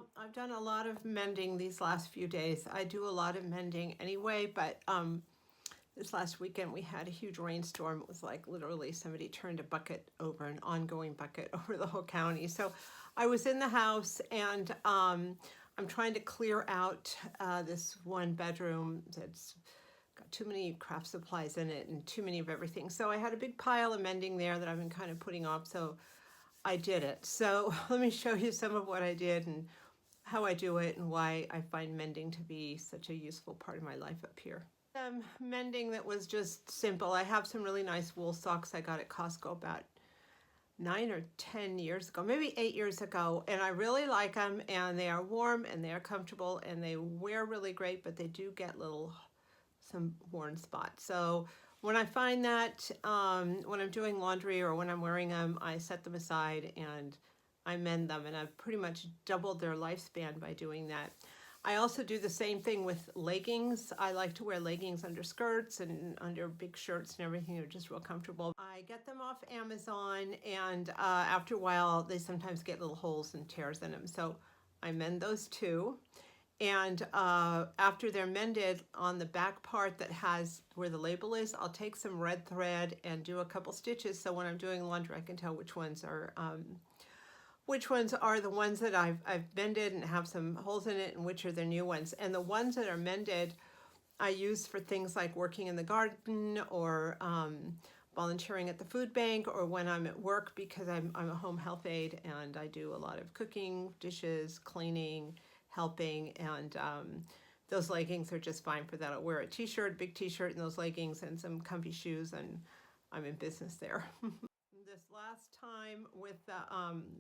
Well, I've done a lot of mending these last few days. I do a lot of mending anyway, but this last weekend we had a huge rainstorm. It was like literally somebody turned a bucket over, an ongoing bucket over the whole county. So I was in the house and I'm trying to clear out this one bedroom that's got too many craft supplies in it and too many of everything. So I had a big pile of mending there that I've been kind of putting off. So I did it. So let me show you some of what I did and how I do it and why I find mending to be such a useful part of my life up here. Mending that was just simple. I have some really nice wool socks I got at Costco about 9 or 10 years ago, maybe 8 years ago, and I really like them, and they are warm and they are comfortable and they wear really great, but they do get some worn spots. So when I find that when I'm doing laundry or when I'm wearing them, I set them aside and I mend them, and I've pretty much doubled their lifespan by doing that. I also do the same thing with leggings. I like to wear leggings under skirts and under big shirts and everything. They're just real comfortable. I get them off Amazon, and after a while they sometimes get little holes and tears in them. So I mend those too. And after they're mended, on the back part that has where the label is, I'll take some red thread and do a couple stitches, so when I'm doing laundry I can tell which ones are the ones that I've mended and have some holes in it, and which are the new ones. And the ones that are mended I use for things like working in the garden or volunteering at the food bank, or when I'm at work, because I'm a home health aide and I do a lot of cooking, dishes, cleaning, helping, and those leggings are just fine for that. I'll wear a t-shirt, big t-shirt, and those leggings and some comfy shoes, and I'm in business there. This last time with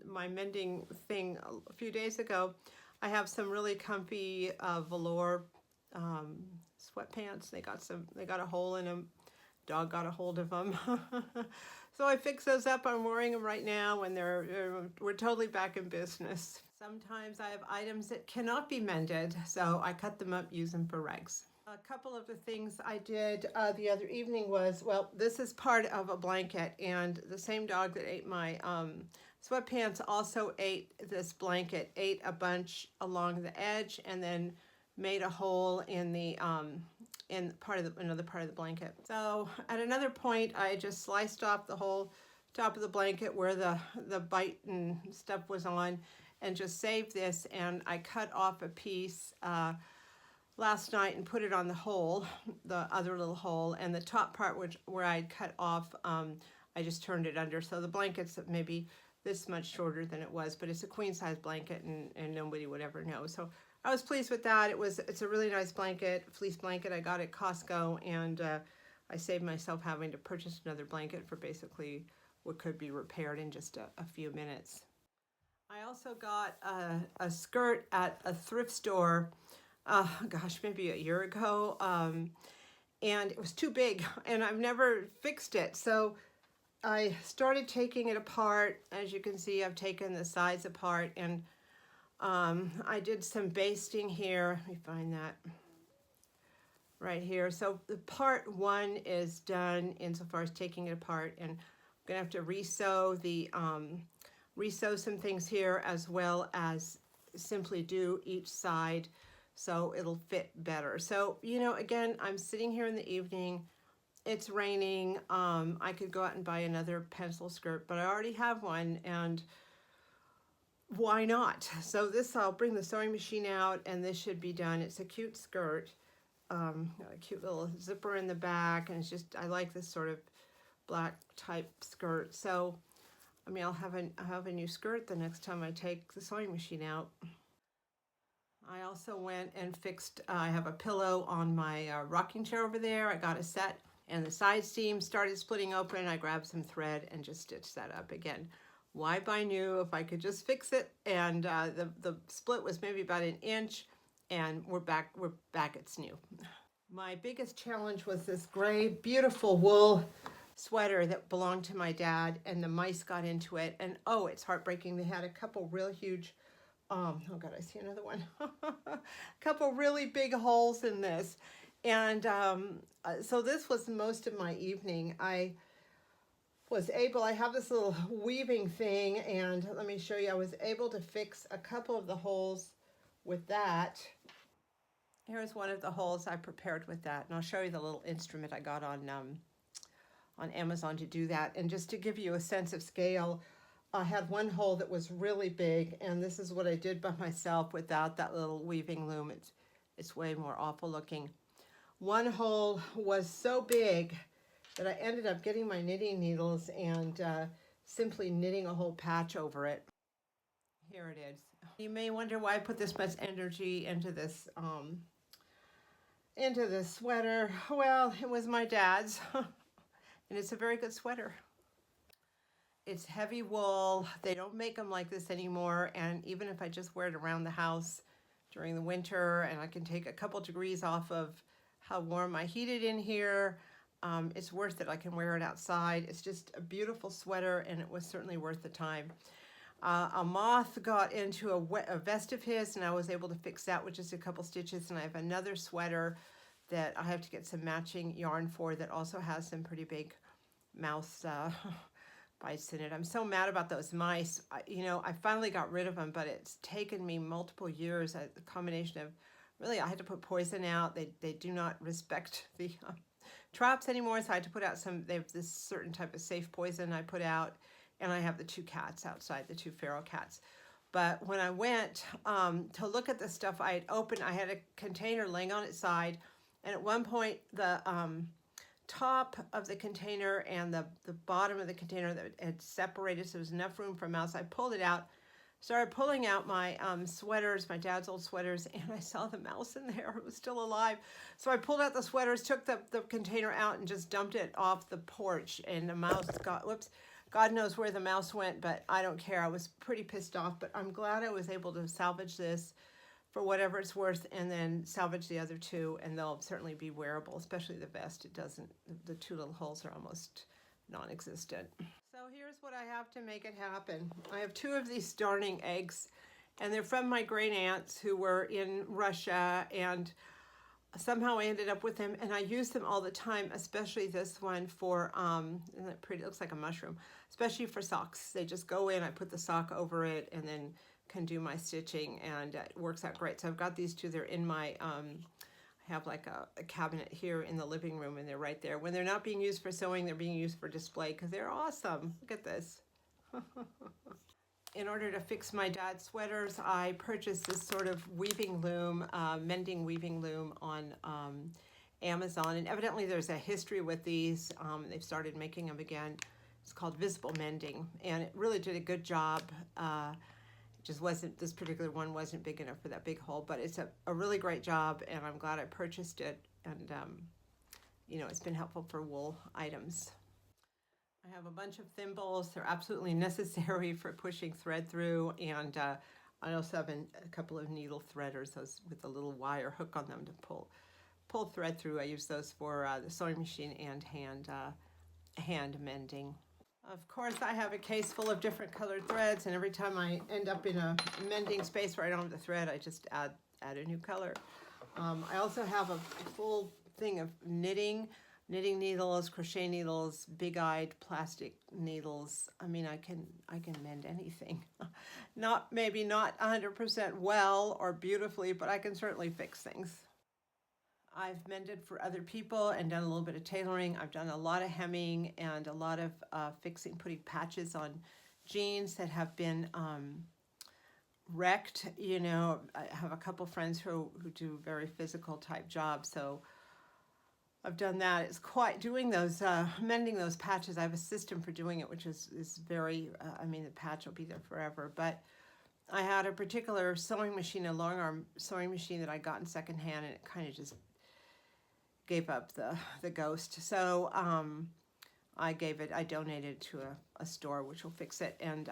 my mending thing a few days ago, I have some really comfy velour sweatpants. They got a hole in them. Dog got a hold of them. So I fixed those up. I'm wearing them right now, and we're totally back in business. Sometimes I have items that cannot be mended, so I cut them up, use them for rags. A couple of the things I did the other evening was, well, this is part of a blanket, and the same dog that ate my sweatpants also ate this blanket, ate a bunch along the edge, and then made a hole in the another part of the blanket. So at another point, I just sliced off the whole top of the blanket where the bite and stuff was on, and just saved this, and I cut off a piece last night and put it on the hole, the other little hole, and the top part where I'd cut off, I just turned it under. So the blanket's maybe this much shorter than it was, but it's a queen size blanket, and nobody would ever know. So I was pleased with that. It's a really nice blanket, fleece blanket I got at Costco, and I saved myself having to purchase another blanket for basically what could be repaired in just a few minutes. I also got a skirt at a thrift store, gosh, maybe a year ago, and it was too big, and I've never fixed it. So I started taking it apart. As you can see, I've taken the sides apart, and I did some basting here. Let me find that right here. So the part one is done insofar as taking it apart, and I'm gonna have to resew some things here, as well as simply do each side so it'll fit better. So, again, I'm sitting here in the evening, it's raining, I could go out and buy another pencil skirt, but I already have one, and why not? So I'll bring the sewing machine out, and this should be done. It's a cute skirt, got a cute little zipper in the back, and I like this sort of black type skirt. So I'll have a new skirt the next time I take the sewing machine out. I also went and fixed, I have a pillow on my rocking chair over there. I got a set, and the side seam started splitting open. I grabbed some thread and just stitched that up again. Why buy new if I could just fix it? And the split was maybe about an inch, and we're back it's new. My biggest challenge was this gray, beautiful wool sweater that belonged to my dad, and the mice got into it, and oh, it's heartbreaking. They had a couple real huge, oh God, I see another one. A couple really big holes in this, and so this was most of my evening. I I have this little weaving thing, and let me show you, I was able to fix a couple of the holes with that. Here's one of the holes I prepared with that, and I'll show you the little instrument I got on Amazon to do that. And just to give you a sense of scale, I had one hole that was really big, and this is what I did by myself without that little weaving loom. It's way more awful looking. One hole was so big that I ended up getting my knitting needles and simply knitting a whole patch over it. Here it is. You may wonder why I put this much energy into this sweater. Well, it was my dad's, and it's a very good sweater. It's heavy wool. They don't make them like this anymore, and even if I just wear it around the house during the winter, and I can take a couple degrees off of how warm I heat it in here, it's worth it. I can wear it outside. It's just a beautiful sweater, and it was certainly worth the time. A moth got into a vest of his, and I was able to fix that with just a couple stitches. And I have another sweater that I have to get some matching yarn for that also has some pretty big mouse bites in it. I'm so mad about those mice. I finally got rid of them, but it's taken me multiple years. A combination of, really, I had to put poison out. They do not respect the traps anymore, so I had to put out they have this certain type of safe poison I put out, and I have the 2 cats outside, the 2 feral cats. But when I went to look at the stuff I had opened, I had a container laying on its side, and at one point the top of the container and the bottom of the container that had separated, so there was enough room for a mouse. I pulled it out, started pulling out my sweaters, my dad's old sweaters, and I saw the mouse in there. It was still alive. So I pulled out the sweaters, took the container out, and just dumped it off the porch, and the mouse got, whoops, God knows where the mouse went, but I don't care. I was pretty pissed off, but I'm glad I was able to salvage this for whatever it's worth, and then salvage the other 2, and they'll certainly be wearable, especially the vest. It doesn't, the 2 little holes are almost non-existent. So here's what I have to make it happen. I have 2 of these darning eggs, and they're from my great aunts who were in Russia, and somehow I ended up with them, and I use them all the time, especially this one for, isn't it pretty? It looks like a mushroom, especially for socks. They just go in, I put the sock over it, and then can do my stitching, and it works out great. So I've got these 2, they're in my, I have like a cabinet here in the living room, and they're right there. When they're not being used for sewing, they're being used for display, because they're awesome. Look at this. In order to fix my dad's sweaters, I purchased this sort of weaving loom, mending weaving loom on Amazon. And evidently there's a history with these. They've started making them again. It's called Visible Mending, and it really did a good job. It just wasn't, this particular one wasn't big enough for that big hole, but it's a really great job, and I'm glad I purchased it. And, it's been helpful for wool items. I have a bunch of thimbles. They're absolutely necessary for pushing thread through, and I also have a couple of needle threaders, those with a little wire hook on them to pull thread through. I use those for the sewing machine and hand mending. Of course, I have a case full of different colored threads, and every time I end up in a mending space where I don't have the thread, I just add a new color. I also have a full thing of knitting needles, crochet needles, big-eyed plastic needles. I mean, I can mend anything. Maybe not 100% well or beautifully, but I can certainly fix things. I've mended for other people and done a little bit of tailoring. I've done a lot of hemming and a lot of putting patches on jeans that have been wrecked. I have a couple friends who do very physical type jobs, so I've done that. It's quite doing those, mending those patches. I have a system for doing it, which is very, the patch will be there forever. But I had a particular sewing machine, a long arm sewing machine that I got in secondhand, and it kind of just gave up the ghost. So I donated it to a store which will fix it. And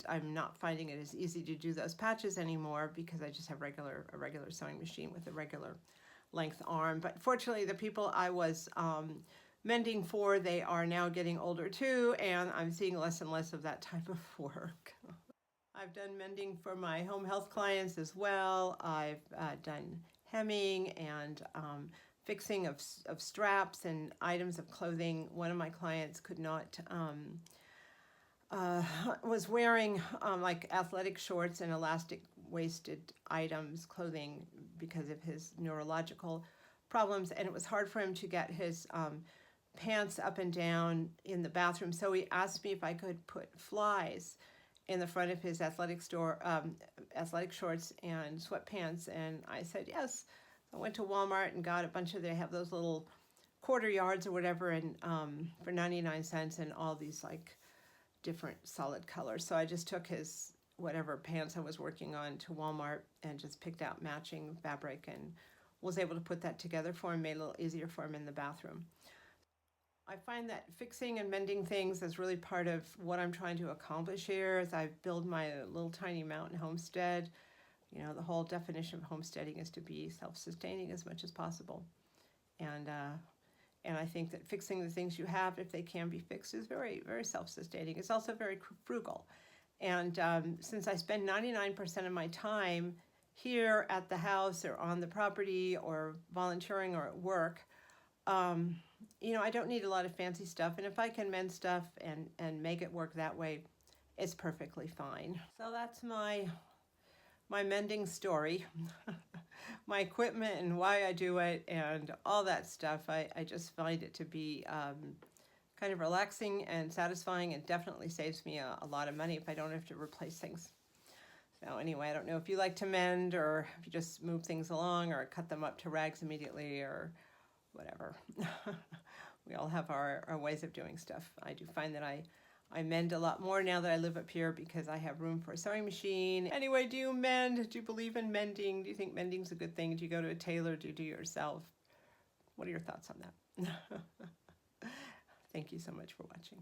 I'm not finding it as easy to do those patches anymore because I just have a regular sewing machine with a regular length arm. But fortunately, the people I was mending for, they are now getting older too, and I'm seeing less and less of that type of work. I've done mending for my home health clients as well. I've done hemming and fixing of straps and items of clothing. One of my clients could not, was wearing like athletic shorts and elastic waisted items, clothing, because of his neurological problems, and it was hard for him to get his pants up and down in the bathroom. So he asked me if I could put flies in the front of his athletic shorts and sweatpants, and I said yes. I went to Walmart and got a bunch of, they have those little quarter yards or whatever, and for 99 cents, and all these like different solid colors. So I just took his whatever pants I was working on to Walmart and just picked out matching fabric and was able to put that together for him, made it a little easier for him in the bathroom. I find that fixing and mending things is really part of what I'm trying to accomplish here as I build my little tiny mountain homestead. You know, the whole definition of homesteading is to be self-sustaining as much as possible. And I think that fixing the things you have, if they can be fixed, is very, very self-sustaining. It's also very frugal. And since I spend 99% of my time here at the house or on the property or volunteering or at work, you know, I don't need a lot of fancy stuff. And if I can mend stuff and make it work that way, it's perfectly fine. So that's my mending story, my equipment and why I do it and all that stuff. I just find it to be kind of relaxing and satisfying, and definitely saves me a lot of money if I don't have to replace things. So anyway, I don't know if you like to mend or if you just move things along or cut them up to rags immediately or whatever. We all have our ways of doing stuff. I do find that I mend a lot more now that I live up here because I have room for a sewing machine. Anyway, do you mend? Do you believe in mending? Do you think mending's a good thing? Do you go to a tailor? Do you do it yourself? What are your thoughts on that? Thank you so much for watching.